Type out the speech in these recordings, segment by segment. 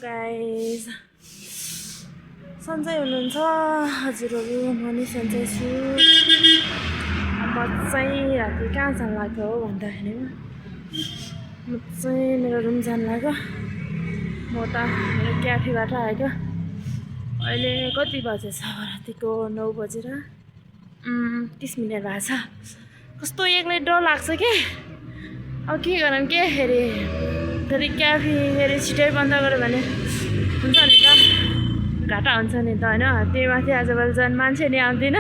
guys सन्चै हुनुहुन्छ हजुरहरू म नि सन्चै छु म चाहिँ राति कहाँ जान लाग्यो हो भन्दाखेरि म चाहिँ मेरो रुम जान लाग्यो म त मेरो क्याफेबाट आएको अहिले कति बजेछ रातिको 9 बजेर 30 मिनट भएको छ कस्तो एक्लै डर लाग्छ के अब के गरौँ के फेरि क्याफे फेरि छिटै बन्द गर्यो भने हुन्छ नि त घाटा हुन्छ नि त हैन त्यही माथि आजकल झन् मान्छे नि आउँदैन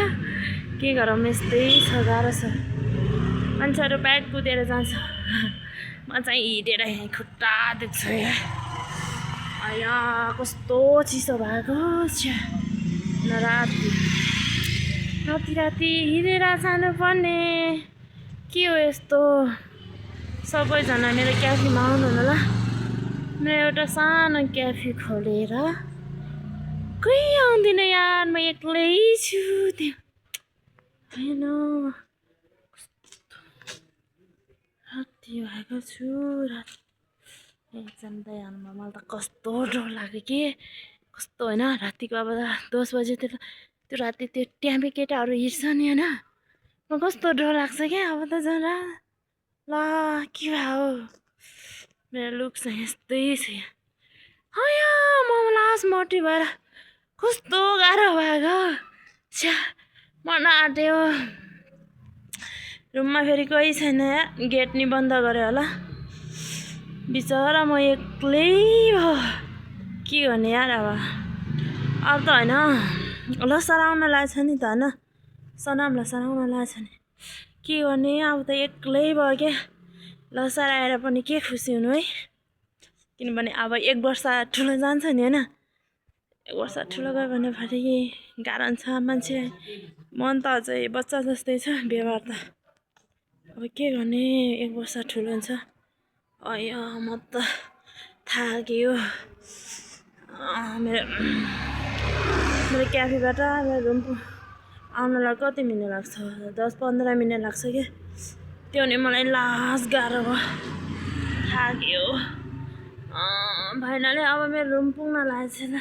के गरौँ यस्तै छ गाह्रो छ मान्छेहरू ब्याग कुदेर जान्छ म चाहिँ हिँडेर यहाँ खुट्टा दुख्छ आया कस्तो चिसो भएको छ राति हिँडेर जानुपर्ने के हो यस्तो सबैजना मेरो क्याफेमा आउनु होला मेरो एउटा सानो क्याफे खोलेर कोही आउँदैन यार म एक्लै छु हैन राति भएको छु एकजना त यहाँ मलाई त कस्तो डर लाग्यो के कस्तो हैन रातिको अब 10 बजेतिर त्यो राति त्यो ट्याम्पे केटाहरू हिँड्छ नि हैन म कस्तो डर लाग्छ के अब त जरा ला के भयो मेरो लुक चाहिँ यस्तै छ आया म लास्ट मोटी भएर कस्तो गाह्रो भएको छ्या मन आँट्यो रुममा फेरि कोही छैन गेट नि बन्द गरे होला बिचरा म एक्लै भयो के गर्ने यार अब त हैन लसर आउन लागेछ नि त हैन सनाम लसर आउन लागेछ नि के गर्ने अब त एक्लै भयो के लसर आएर पनि के खुसी हुनु है किनभने अब 1 वर्ष ठुलो जान्छ नि हैन 1 वर्ष ठुलो गयो भने फेरि गाह्रो हुन्छ मान्छे मन त अझै बच्चा जस्तै छ व्यवहार त अब के गर्ने 1 वर्ष ठुलो हुन्छ अया म त थाक्यो मेरो क्याफेबाट मेरो रुम आउनलाई कति मिनट लाग्छ 10-15 मिनट लाग्छ के त्यो नि मलाई लास्ट गाह्रो भयो थाक्यो फाइनली अब मेरो रुम पुग्न लागेछ ल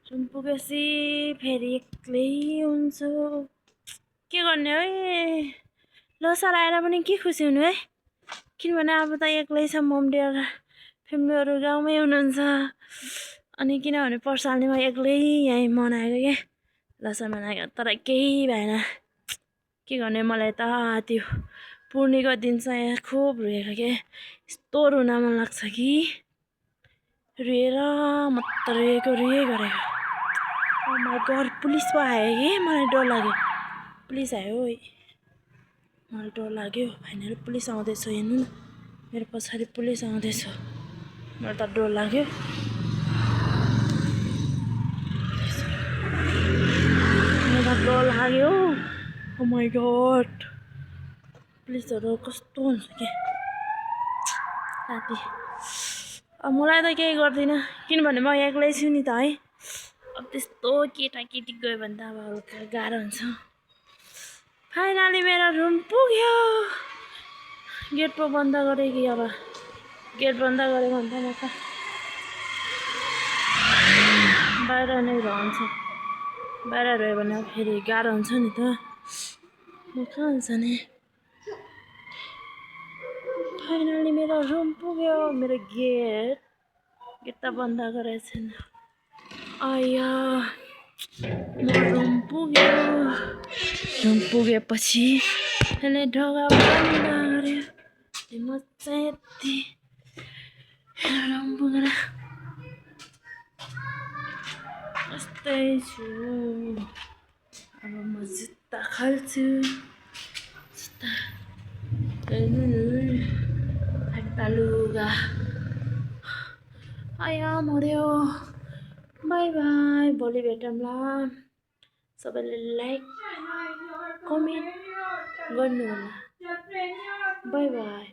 रुम पुगेपछि फेरि एक्लै हुन्छु के गर्ने है लसर आएर पनि के खुसी हुनु है किनभने अब त एक्लै छ मम्मी र फ्यामिलीहरू गाउँमै हुनुहुन्छ अनि किनभने पर्साल्नीमा एक्लै यहीँ मनाएको के लसर मनाएको तर केही भएन के गर्ने मलाई त त्यो पूर्णिको दिन चाहिँ खुब रोएको के यस्तो रुन मन लाग्छ कि रोएर मात्र रोएको गरेको ओ माई गड पुलिस पो आयो कि मलाई डर लाग्यो पुलिस आयो है मलाई डर लाग्यो फाइनली पुलिस आउँदैछ हेर्नु न मेरो पछाडि पुलिस आउँदैछ मलाई त डर लाग्यो मलाई त डर लाग्यो ओ माई गड पुलिसहरू कस्तो हुन्छ के राति अब मलाई त केही गर्दैन किनभने म एक्लै छु नि त है अब त्यस्तो केटाकेटी गयो भने त अब हल्का गाह्रो हुन्छ फाइनली मेरो रुम पुग्यो गेट पो बन्द गरे कि अब गेट बन्द गरे भने त म त बाहिर नै रहन्छ बाहिर रह्यो भने फेरि गाह्रो हुन्छ नि त म कहाँ जाने फाइनली मेरो रुम पुग्यो मेरो गेट त बन्द गरेको छैन आया रुम पुगेपछि यसले ढोका बन्द गर्यो म चाहिँ यति रुम पुगेर यस्तै छु अब म जुत्ता खोल्छु लुगा आया मर्यो बाई बाई भोलि भेटौँला सबैले लाइक कमेन्ट गर्नु होला बाई बाई